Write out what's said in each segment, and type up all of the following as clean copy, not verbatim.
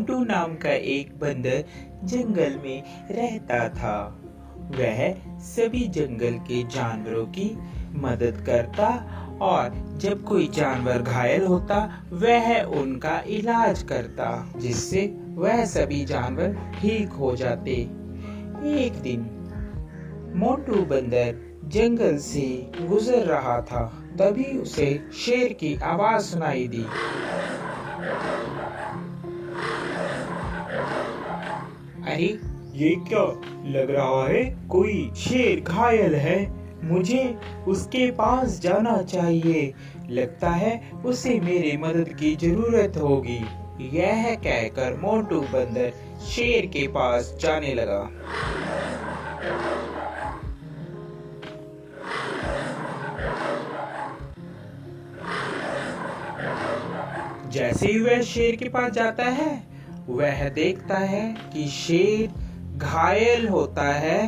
मोंटू नाम का एक बंदर जंगल में रहता था। वह सभी जंगल के जानवरों की मदद करता और जब कोई जानवर घायल होता वह उनका इलाज करता, जिससे वह सभी जानवर ठीक हो जाते। एक दिन मोंटू बंदर जंगल से गुजर रहा था, तभी उसे शेर की आवाज सुनाई दी। अरे ये क्या लग रहा है? कोई शेर घायल है। मुझे उसके पास जाना चाहिए। लगता है उसे मेरी मदद की जरूरत होगी। यह कहकर मोंटू बंदर शेर के पास जाने लगा। जैसे ही वह शेर के पास जाता है वह देखता है कि शेर घायल होता है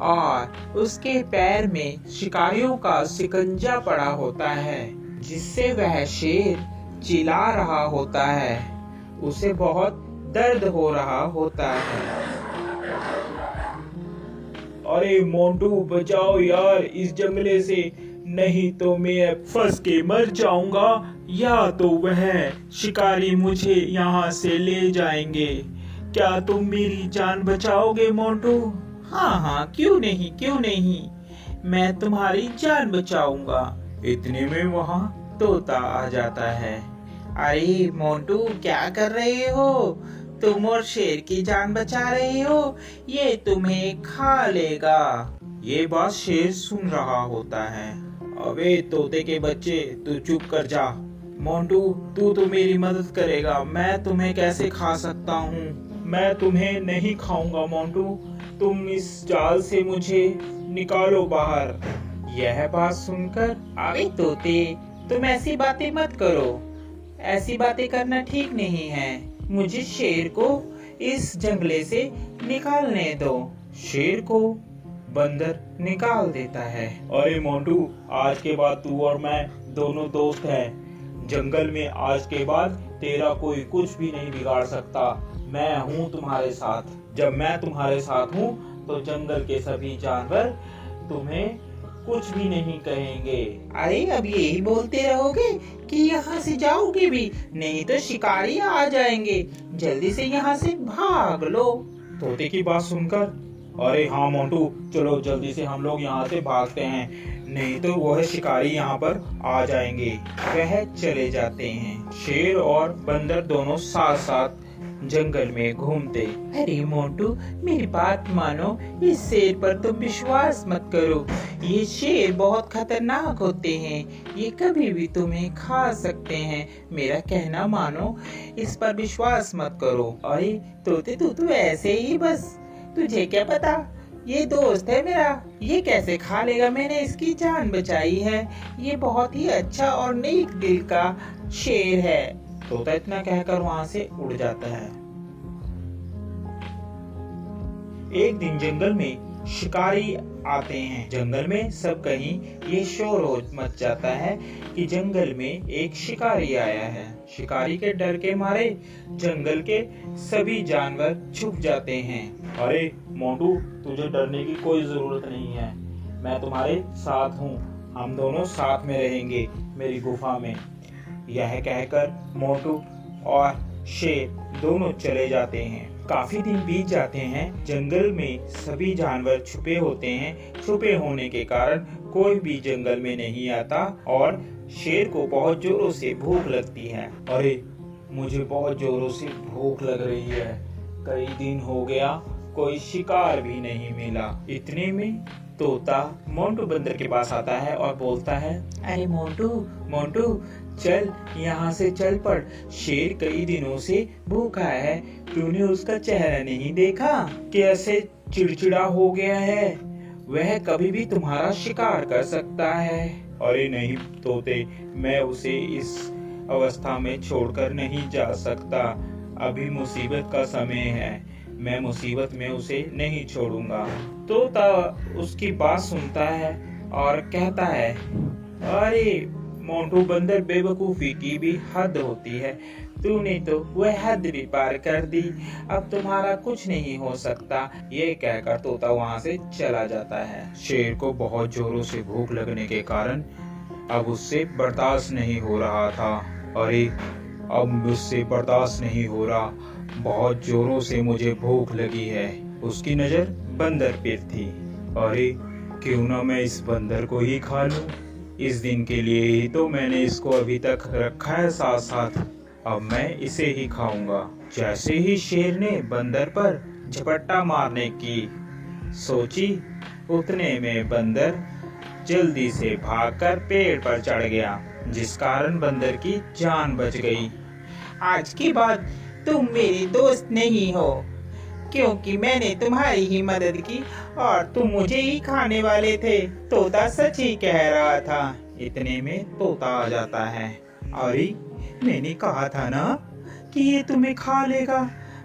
और उसके पैर में शिकारियों का शिकंजा पड़ा होता है, जिससे वह शेर चिल्ला रहा होता है। उसे बहुत दर्द हो रहा होता है। अरे मोंटू, बचाओ यार इस जंगले से, नहीं तो मैं फंस के मर जाऊंगा या तो वह शिकारी मुझे यहाँ से ले जाएंगे। क्या तुम मेरी जान बचाओगे मोंटू? हाँ, क्यों नहीं, मैं तुम्हारी जान बचाऊंगा। इतने में वहाँ तोता आ जाता है। अरे मोंटू, क्या कर रहे हो? तुम और शेर की जान बचा रहे हो, ये तुम्हें खा लेगा। ये बात शेर सुन रहा होता है। अबे तोते के बच्चे, तू चुप कर जा। मोंटू, तू तो मेरी मदद करेगा, मैं तुम्हें कैसे खा सकता हूँ? मैं तुम्हें नहीं खाऊंगा मोंटू, तुम इस जाल से मुझे निकालो बाहर। यह बात सुनकर, अबे तोते, तुम ऐसी बातें मत करो, ऐसी बातें करना ठीक नहीं है। मुझे शेर को इस जंगले से निकालने दो। शेर को बंदर निकाल देता है। अरे मोंटू, आज के बाद तू और मैं दोनों दोस्त हैं। जंगल में आज के बाद तेरा कोई कुछ भी नहीं बिगाड़ सकता। मैं हूँ तुम्हारे साथ। जब मैं तुम्हारे साथ हूँ तो जंगल के सभी जानवर तुम्हें कुछ भी नहीं कहेंगे। अरे अब यही बोलते रहोगे कि यहाँ से जाओगे भी, नहीं तो शिकारी आ जाएंगे। जल्दी से यहाँ से भाग लो। तोते की बात सुनकर, अरे हाँ मोंटू, चलो जल्दी से हम लोग यहाँ से भागते हैं, नहीं तो वह शिकारी यहाँ पर आ जाएंगे। वह चले जाते हैं। शेर और बंदर दोनों साथ साथ जंगल में घूमते। अरे मोंटू, मेरी बात मानो, इस शेर पर तुम विश्वास मत करो। ये शेर बहुत खतरनाक होते हैं, ये कभी भी तुम्हें खा सकते हैं। मेरा कहना मानो, इस पर विश्वास मत करो। अरे तोते, तू तो ऐसे ही बस, तुझे क्या पता, ये दोस्त है मेरा, ये कैसे खा लेगा, मैंने इसकी जान बचाई है। ये बहुत ही अच्छा और नेक दिल का शेर है। तोता इतना कहकर वहाँ से उड़ जाता है। एक दिन जंगल में शिकारी आते हैं। जंगल में सब कहीं ये शोर मच जाता है कि जंगल में एक शिकारी आया है। शिकारी के डर के मारे जंगल के सभी जानवर छुप जाते हैं। अरे मोंटू, तुझे डरने की कोई जरूरत नहीं है, मैं तुम्हारे साथ हूँ। हम दोनों साथ में रहेंगे मेरी गुफा में। यह कहकर मोंटू और शेर दोनों चले जाते हैं। काफी दिन बीत जाते हैं। जंगल में सभी जानवर छुपे होते हैं। छुपे होने के कारण कोई भी जंगल में नहीं आता और शेर को बहुत जोरों से भूख लगती है। अरे मुझे बहुत जोरों से भूख लग रही है, कई दिन हो गया कोई शिकार भी नहीं मिला। इतने में तोता मोंटू बंदर के पास आता है और बोलता है, अरे मोंटू, चल यहाँ से चल पड़। शेर कई दिनों से भूखा है, तूने उसका चेहरा नहीं देखा, कैसे चिड़चिड़ा हो गया है। वह कभी भी तुम्हारा शिकार कर सकता है। अरे नहीं तोते, मैं उसे इस अवस्था में छोड़कर नहीं जा सकता। अभी मुसीबत का समय है, मैं मुसीबत में उसे नहीं छोड़ूंगा। तोता उसकी बात सुनता है और कहता है, अरे मोंटू बंदर, बेवकूफी की भी हद होती है। तूने तो वह हद भी पार कर दी, अब तुम्हारा कुछ नहीं हो सकता। ये कहकर तोता वहाँ से चला जाता है। शेर को बहुत जोरों से भूख लगने के कारण अब उससे बर्दाश्त नहीं हो रहा था। अरे अब मुझसे बर्दाश्त नहीं हो रहा, बहुत जोरों से मुझे भूख लगी है। उसकी नजर बंदर पे थी। अरे क्यों ना मैं इस बंदर को ही खा लूं। इस दिन के लिए ही तो मैंने इसको अभी तक रखा है साथ साथ, अब मैं इसे ही खाऊंगा। जैसे ही शेर ने बंदर पर झपट्टा मारने की सोची, उतने में बंदर जल्दी से भागकर पेड़ पर चढ़ गया, जिस कारण बंदर की जान बच गई। आज के बाद तुम मेरे दोस्त नहीं हो, क्योंकि मैंने तुम्हारी ही मदद की और तुम मुझे ही खाने वाले थे। तोता सच ही कह रहा था। इतने में तोता आ जाता है। अरे मैंने कहा था ना कि ये तुम्हें खा लेगा,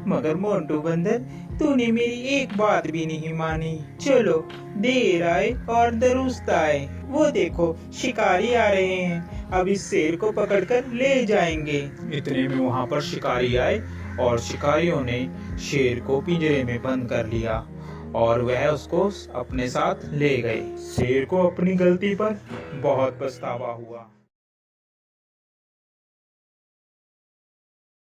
मगर मोंटू बंदर तूने मेरी एक बात भी नहीं मानी। चलो देर आए और दुरुस्त आए, वो देखो शिकारी आ रहे हैं, अब इस शेर को पकड़कर ले जाएंगे। इतने में वहाँ पर शिकारी आए और शिकारियों ने शेर को पिंजरे में बंद कर लिया और वह उसको अपने साथ ले गए। शेर को अपनी गलती पर बहुत पछतावा हुआ।